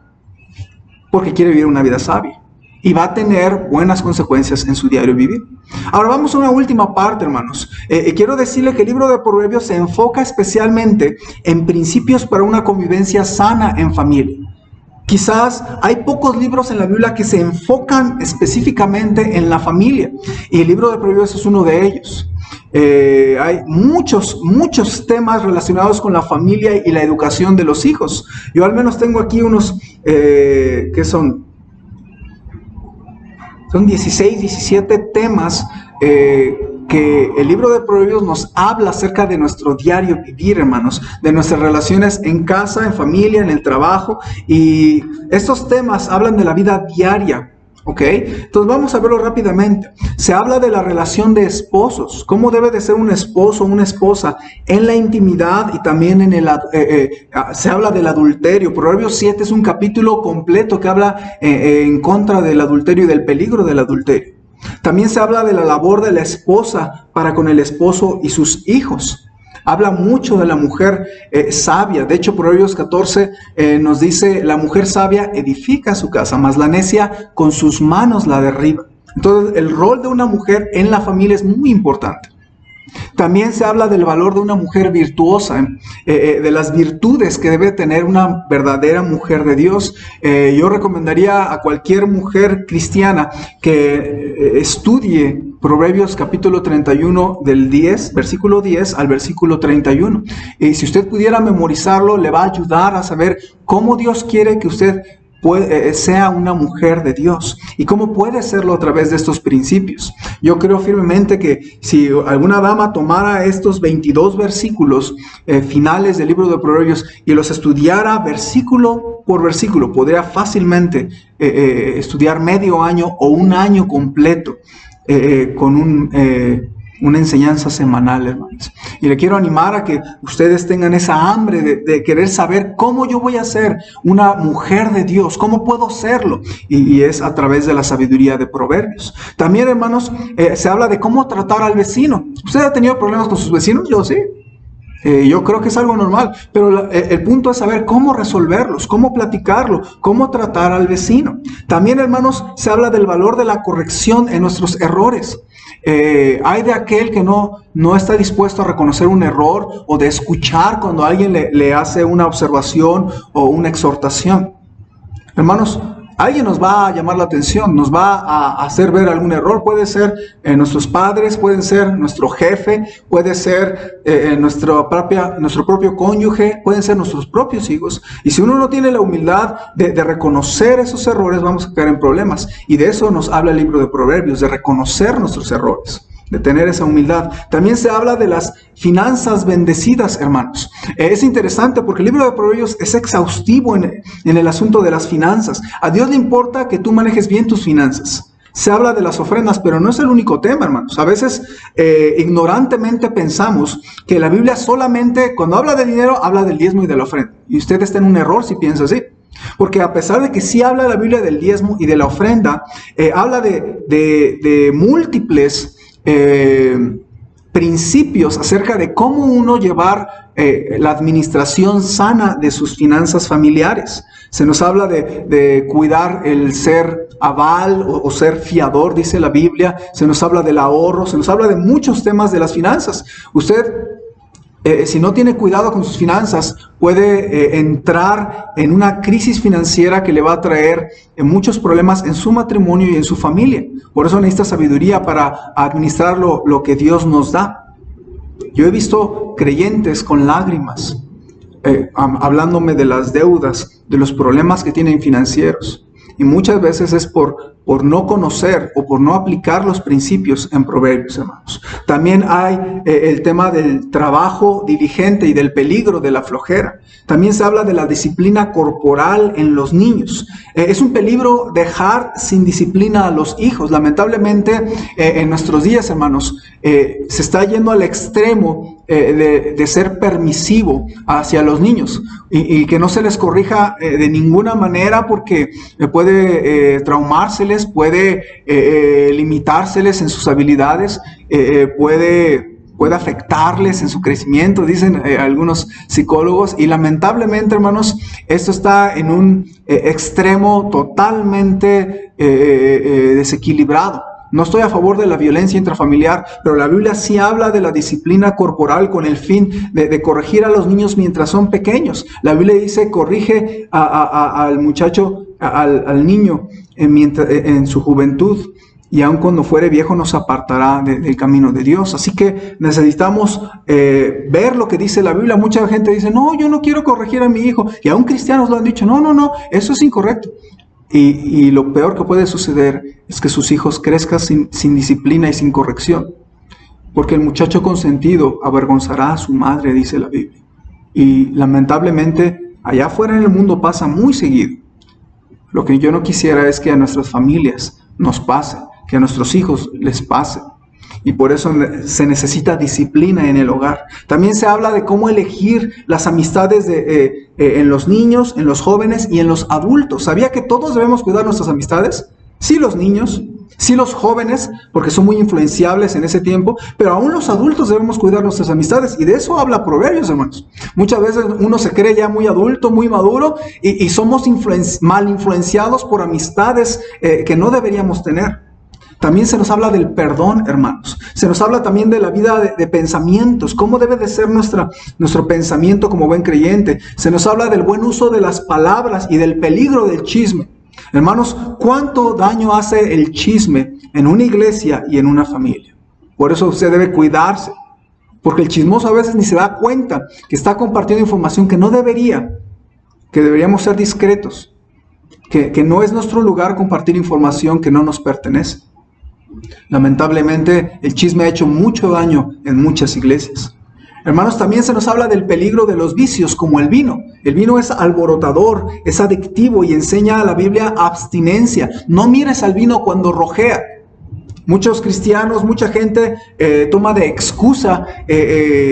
porque quiere vivir una vida sabia y va a tener buenas consecuencias en su diario vivir. Ahora vamos a una última parte, hermanos. Quiero decirle que el libro de Proverbios se enfoca especialmente en principios para una convivencia sana en familia. Quizás hay pocos libros en la Biblia que se enfocan específicamente en la familia, y el libro de Proverbios es uno de ellos. Hay muchos temas relacionados con la familia y la educación de los hijos. Yo al menos tengo aquí unos que son Son 16, 17 temas que el libro de Proverbios nos habla acerca de nuestro diario vivir, hermanos, de nuestras relaciones en casa, en familia, en el trabajo, y estos temas hablan de la vida diaria, ¿ok? Entonces vamos a verlo rápidamente. Se habla de la relación de esposos, cómo debe de ser un esposo o una esposa en la intimidad, y también se habla del adulterio. Proverbios 7 es un capítulo completo que habla en contra del adulterio y del peligro del adulterio. También se habla de la labor de la esposa para con el esposo y sus hijos. Habla mucho de la mujer sabia. De hecho, Proverbios 14 nos dice: la mujer sabia edifica su casa, mas la necia con sus manos la derriba. Entonces, el rol de una mujer en la familia es muy importante. También se habla del valor de una mujer virtuosa, de las virtudes que debe tener una verdadera mujer de Dios. Yo recomendaría a cualquier mujer cristiana que estudie Proverbios capítulo 31 del 10, versículo 10 al versículo 31. Y si usted pudiera memorizarlo, le va a ayudar a saber cómo Dios quiere que usted sea una mujer de Dios y cómo puede serlo a través de estos principios. Yo creo firmemente que si alguna dama tomara estos 22 versículos finales del libro de Proverbios y los estudiara versículo por versículo, podría fácilmente estudiar medio año o un año completo con una enseñanza semanal, hermanos. Y le quiero animar a que ustedes tengan esa hambre de querer saber cómo yo voy a ser una mujer de Dios, cómo puedo serlo. Y es a través de la sabiduría de Proverbios. También, hermanos, se habla de cómo tratar al vecino. ¿Usted ha tenido problemas con sus vecinos? Yo sí. Yo creo que es algo normal, pero el punto es saber cómo resolverlos, cómo platicarlo, cómo tratar al vecino. También, hermanos, se habla del valor de la corrección en nuestros errores. Hay de aquel que no está dispuesto a reconocer un error o de escuchar cuando alguien le hace una observación o una exhortación. Hermanos, alguien nos va a llamar la atención, nos va a hacer ver algún error. Puede ser nuestros padres, pueden ser nuestro jefe, puede ser nuestro propio cónyuge, pueden ser nuestros propios hijos. Y si uno no tiene la humildad de reconocer esos errores, vamos a caer en problemas. Y de eso nos habla el libro de Proverbios, de reconocer nuestros errores, de tener esa humildad. También se habla de las finanzas bendecidas, hermanos. Es interesante porque el libro de Proverbios es exhaustivo en el asunto de las finanzas. A Dios le importa que tú manejes bien tus finanzas. Se habla de las ofrendas, pero no es el único tema, hermanos. A veces ignorantemente pensamos que la Biblia solamente, cuando habla de dinero, habla del diezmo y de la ofrenda. Y usted está en un error si piensa así. Porque a pesar de que sí habla la Biblia del diezmo y de la ofrenda, habla de múltiples principios acerca de cómo uno llevar la administración sana de sus finanzas familiares. Se nos habla de cuidar el ser aval o ser fiador, dice la Biblia. Se nos habla del ahorro, se nos habla de muchos temas de las finanzas. Usted, si no tiene cuidado con sus finanzas, puede entrar en una crisis financiera que le va a traer muchos problemas en su matrimonio y en su familia. Por eso necesita sabiduría para administrar lo que Dios nos da. Yo he visto creyentes con lágrimas hablándome de las deudas, de los problemas que tienen financieros. Y muchas veces es por no conocer o por no aplicar los principios en Proverbios, hermanos. También hay el tema del trabajo diligente y del peligro de la flojera. También se habla de la disciplina corporal en los niños. Es un peligro dejar sin disciplina a los hijos. Lamentablemente, en nuestros días, hermanos, se está yendo al extremo de ser permisivo hacia los niños y que no se les corrija de ninguna manera porque puede traumárseles, puede limitárseles en sus habilidades, puede afectarles en su crecimiento, dicen algunos psicólogos. Y lamentablemente, hermanos, esto está en un extremo totalmente desequilibrado. No estoy a favor de la violencia intrafamiliar, pero la Biblia sí habla de la disciplina corporal con el fin de corregir a los niños mientras son pequeños. La Biblia dice: corrige al muchacho, al niño en su juventud, y aun cuando fuere viejo nos apartará del camino de Dios. Así que necesitamos ver lo que dice la Biblia. Mucha gente dice: no, yo no quiero corregir a mi hijo. Y aún cristianos lo han dicho: no, eso es incorrecto. Y lo peor que puede suceder es que sus hijos crezcan sin disciplina y sin corrección. Porque el muchacho consentido avergonzará a su madre, dice la Biblia. Y lamentablemente allá afuera en el mundo pasa muy seguido. Lo que yo no quisiera es que a nuestras familias nos pase, que a nuestros hijos les pase. Y por eso se necesita disciplina en el hogar. También se habla de cómo elegir las amistades en los niños, en los jóvenes y en los adultos. ¿Sabía que todos debemos cuidar nuestras amistades? Sí, los niños, sí, los jóvenes, porque son muy influenciables en ese tiempo, pero aún los adultos debemos cuidar nuestras amistades. Y de eso habla Proverbios, hermanos. Muchas veces uno se cree ya muy adulto, muy maduro, y somos mal influenciados por amistades que no deberíamos tener. También se nos habla del perdón, hermanos. Se nos habla también de la vida de pensamientos, cómo debe de ser nuestro pensamiento como buen creyente. Se nos habla del buen uso de las palabras y del peligro del chisme. Hermanos, ¿cuánto daño hace el chisme en una iglesia y en una familia? Por eso usted debe cuidarse, porque el chismoso a veces ni se da cuenta que está compartiendo información que no debería, que deberíamos ser discretos, que no es nuestro lugar compartir información que no nos pertenece. Lamentablemente, el chisme ha hecho mucho daño en muchas iglesias. Hermanos, también se nos habla del peligro de los vicios como el vino. El vino es alborotador, es adictivo y enseña a la Biblia abstinencia. No mires al vino cuando rojea. Muchos cristianos, mucha gente toma de excusa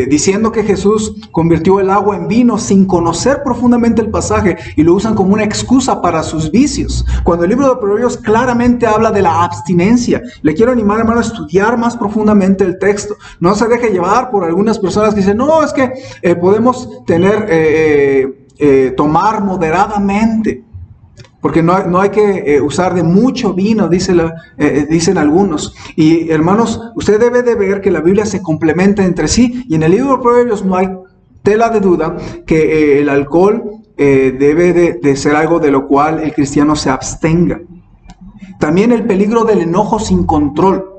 diciendo que Jesús convirtió el agua en vino sin conocer profundamente el pasaje y lo usan como una excusa para sus vicios. Cuando el libro de Proverbios claramente habla de la abstinencia, le quiero animar, hermano, a estudiar más profundamente el texto. No se deje llevar por algunas personas que dicen, no, es que podemos tomar moderadamente. Porque no hay que usar de mucho vino, dicen algunos. Y hermanos, usted debe de ver que la Biblia se complementa entre sí. Y en el libro de Proverbios no hay tela de duda que el alcohol debe de ser algo de lo cual el cristiano se abstenga. También el peligro del enojo sin control.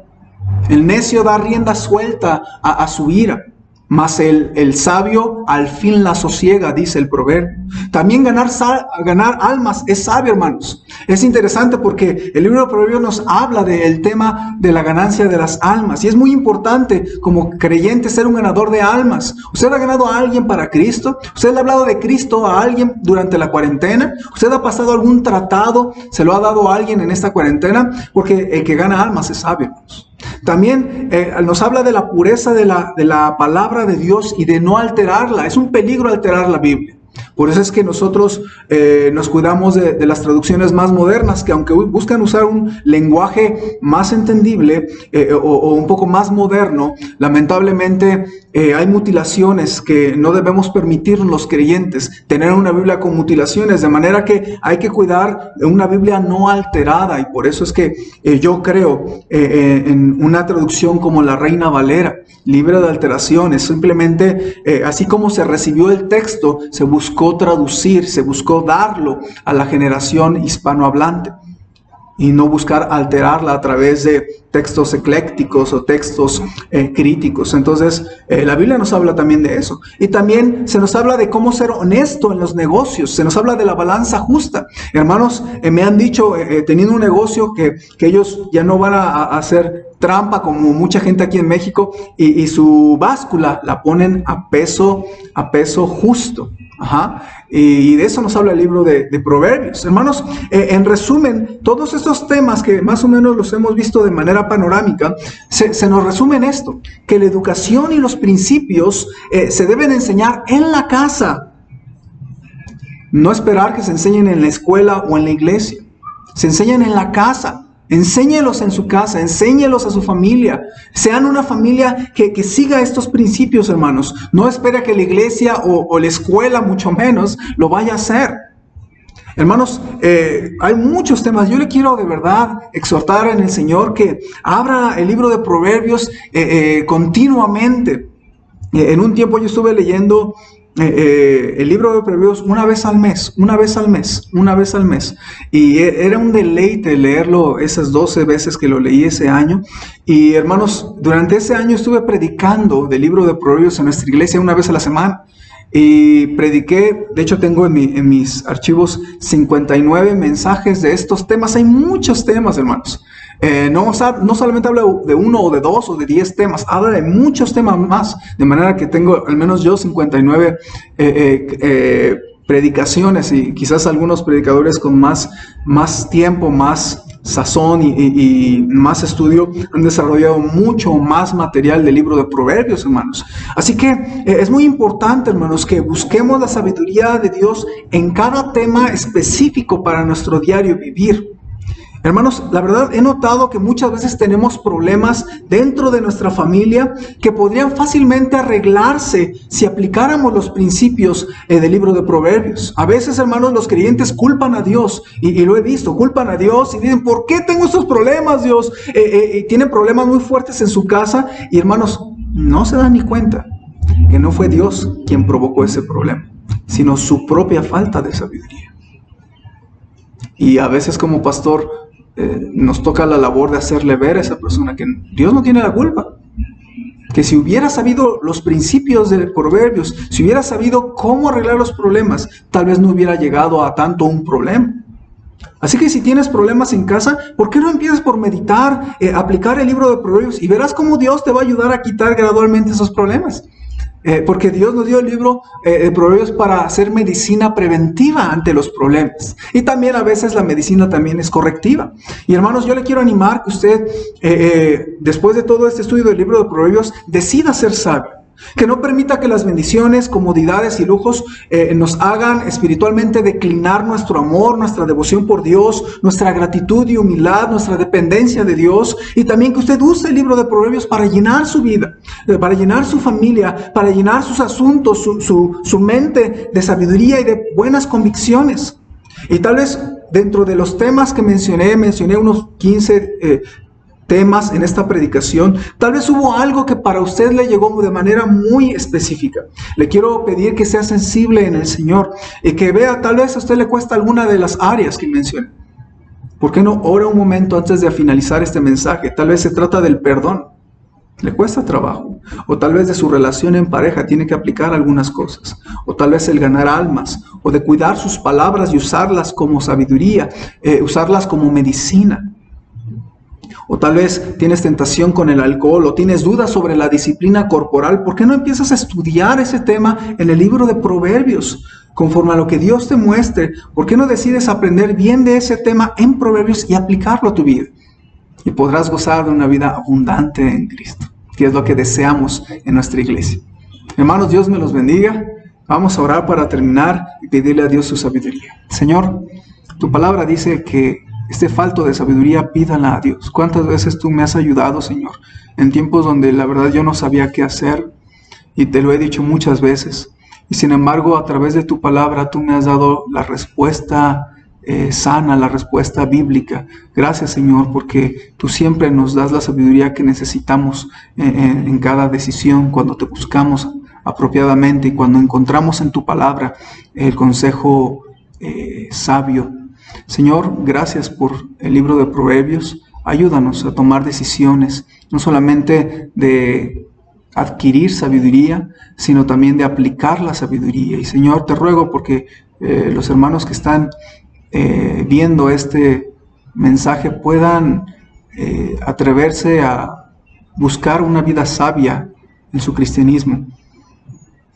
El necio da rienda suelta a su ira. Mas el sabio al fin la sosiega, dice el proverbio. También ganar almas es sabio, hermanos. Es interesante porque el libro de Proverbios nos habla del tema de la ganancia de las almas. Y es muy importante como creyente ser un ganador de almas. ¿Usted ha ganado a alguien para Cristo? ¿Usted le ha hablado de Cristo a alguien durante la cuarentena? ¿Usted ha pasado algún tratado? ¿Se lo ha dado a alguien en esta cuarentena? Porque el que gana almas es sabio, hermanos. También nos habla de la pureza de la palabra de Dios y de no alterarla. Es un peligro alterar la Biblia. Por eso es que nosotros nos cuidamos de las traducciones más modernas, que aunque buscan usar un lenguaje más entendible o un poco más moderno, lamentablemente hay mutilaciones que no debemos permitir los creyentes, tener una Biblia con mutilaciones, de manera que hay que cuidar de una Biblia no alterada. Y por eso es que yo creo en una traducción como la Reina Valera, libre de alteraciones. Simplemente así como se recibió el texto, se buscó traducir, se buscó darlo a la generación hispanohablante y no buscar alterarla a través de textos eclécticos o textos críticos. Entonces, la Biblia nos habla también de eso. Y también se nos habla de cómo ser honesto en los negocios. Se nos habla de la balanza justa. Hermanos, me han dicho, teniendo un negocio, que ellos ya no van a hacer trampa como mucha gente aquí en México y su báscula la ponen a peso justo. Ajá. Y de eso nos habla el libro de Proverbios. Hermanos, en resumen, todos estos temas que más o menos los hemos visto de manera panorámica, se nos resume en esto, que la educación y los principios se deben enseñar en la casa. No esperar que se enseñen en la escuela o en la iglesia. Se enseñan en la casa. Enséñelos en su casa, enséñelos a su familia. Sean una familia que siga estos principios, hermanos. No espera que la iglesia o la escuela, mucho menos, lo vaya a hacer. Hermanos, hay muchos temas. Yo le quiero de verdad exhortar en el Señor que abra el libro de Proverbios continuamente. En un tiempo yo estuve leyendo el libro de Proverbios una vez al mes. Y era un deleite leerlo esas 12 veces que lo leí ese año. Y hermanos, durante ese año estuve predicando del libro de Proverbios en nuestra iglesia una vez a la semana. y prediqué, de hecho tengo en mis archivos 59 mensajes de estos temas. Hay muchos temas, hermanos. No solamente habla de uno o de dos o de 10 temas, habla de muchos temas más, de manera que tengo al menos yo 59 predicaciones, y quizás algunos predicadores con más tiempo, más sazón y más estudio han desarrollado mucho más material del libro de Proverbios, hermanos. Así que es muy importante, hermanos, que busquemos la sabiduría de Dios en cada tema específico para nuestro diario vivir. Hermanos, la verdad he notado que muchas veces tenemos problemas dentro de nuestra familia que podrían fácilmente arreglarse si aplicáramos los principios del libro de Proverbios. A veces, hermanos, los creyentes culpan a Dios, y lo he visto, culpan a Dios y dicen, ¿por qué tengo estos problemas, Dios? Tienen problemas muy fuertes en su casa, y hermanos, no se dan ni cuenta que no fue Dios quien provocó ese problema, sino su propia falta de sabiduría. Y a veces como pastor nos toca la labor de hacerle ver a esa persona que Dios no tiene la culpa. Que si hubiera sabido los principios de Proverbios, si hubiera sabido cómo arreglar los problemas, tal vez no hubiera llegado a tanto un problema. Así que si tienes problemas en casa, ¿por qué no empiezas por meditar, aplicar el libro de Proverbios, y verás cómo Dios te va a ayudar a quitar gradualmente esos problemas? Porque Dios nos dio el libro de Proverbios para hacer medicina preventiva ante los problemas. Y también a veces la medicina también es correctiva. Y hermanos, yo le quiero animar que usted, después de todo este estudio del libro de Proverbios, decida ser sabio. Que no permita que las bendiciones, comodidades y lujos nos hagan espiritualmente declinar nuestro amor, nuestra devoción por Dios, nuestra gratitud y humildad, nuestra dependencia de Dios. Y también que usted use el libro de Proverbios para llenar su vida, para llenar su familia, para llenar sus asuntos, su mente de sabiduría y de buenas convicciones. Y tal vez dentro de los temas que mencioné unos 15 temas en esta predicación. Tal vez hubo algo que para usted le llegó de manera muy específica. Le quiero pedir que sea sensible en el Señor y que vea, tal vez a usted le cuesta alguna de las áreas que mencioné. ¿Por qué no ora un momento antes de finalizar este mensaje? Tal vez se trata del perdón. Le cuesta trabajo. O tal vez de su relación en pareja tiene que aplicar algunas cosas. O tal vez el ganar almas. O de cuidar sus palabras y usarlas como sabiduría. Usarlas como medicina. O tal vez tienes tentación con el alcohol, o tienes dudas sobre la disciplina corporal. ¿Por qué no empiezas a estudiar ese tema en el libro de Proverbios? Conforme a lo que Dios te muestre, ¿por qué no decides aprender bien de ese tema en Proverbios y aplicarlo a tu vida? Y podrás gozar de una vida abundante en Cristo, que es lo que deseamos en nuestra iglesia. Hermanos, Dios me los bendiga. Vamos a orar para terminar y pedirle a Dios su sabiduría. Señor, tu palabra dice que falto de sabiduría, pídala a Dios. ¿Cuántas veces tú me has ayudado, Señor? En tiempos donde la verdad yo no sabía qué hacer, y te lo he dicho muchas veces. Y sin embargo, a través de tu palabra, tú me has dado la respuesta sana, la respuesta bíblica. Gracias, Señor, porque tú siempre nos das la sabiduría que necesitamos en cada decisión, cuando te buscamos apropiadamente y cuando encontramos en tu palabra el consejo sabio. Señor, gracias por el libro de Proverbios. Ayúdanos a tomar decisiones, no solamente de adquirir sabiduría, sino también de aplicar la sabiduría. Y Señor, te ruego porque los hermanos que están viendo este mensaje puedan atreverse a buscar una vida sabia en su cristianismo,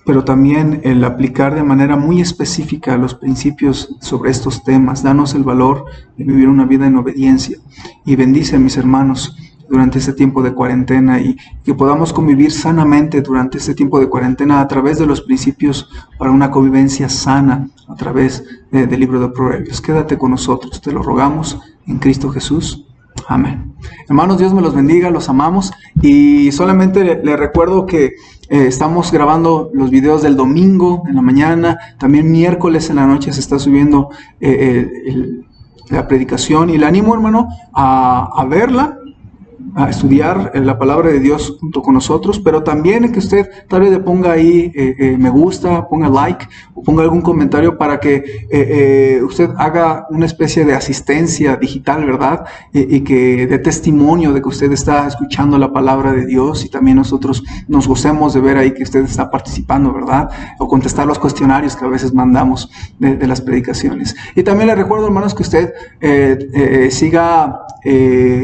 pero también el aplicar de manera muy específica los principios sobre estos temas. Danos el valor de vivir una vida en obediencia, y bendice a mis hermanos durante este tiempo de cuarentena, y que podamos convivir sanamente durante este tiempo de cuarentena a través de los principios para una convivencia sana a través del libro de Proverbios. Quédate con nosotros, te lo rogamos en Cristo Jesús. Amén. Hermanos, Dios me los bendiga, los amamos, y solamente les recuerdo que estamos grabando los videos del domingo en la mañana, también miércoles en la noche se está subiendo la predicación, y le animo, hermano, a verla. a estudiar la palabra de Dios junto con nosotros, pero también que usted tal vez le ponga ahí me gusta, ponga like o ponga algún comentario para que usted haga una especie de asistencia digital, ¿verdad? Y que dé testimonio de que usted está escuchando la palabra de Dios, y también nosotros nos gocemos de ver ahí que usted está participando, ¿verdad? O contestar los cuestionarios que a veces mandamos de las predicaciones. Y también le recuerdo, hermanos, que usted siga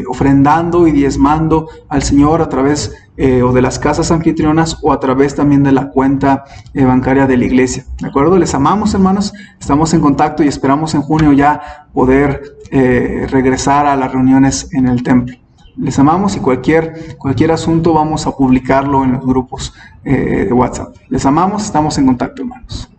ofrendando y diezmando al Señor a través o de las casas anfitrionas o a través también de la cuenta bancaria de la iglesia. ¿De acuerdo? Les amamos, hermanos. Estamos en contacto y esperamos en junio ya poder regresar a las reuniones en el templo. Les amamos, y cualquier asunto vamos a publicarlo en los grupos de WhatsApp. Les amamos, estamos en contacto, hermanos.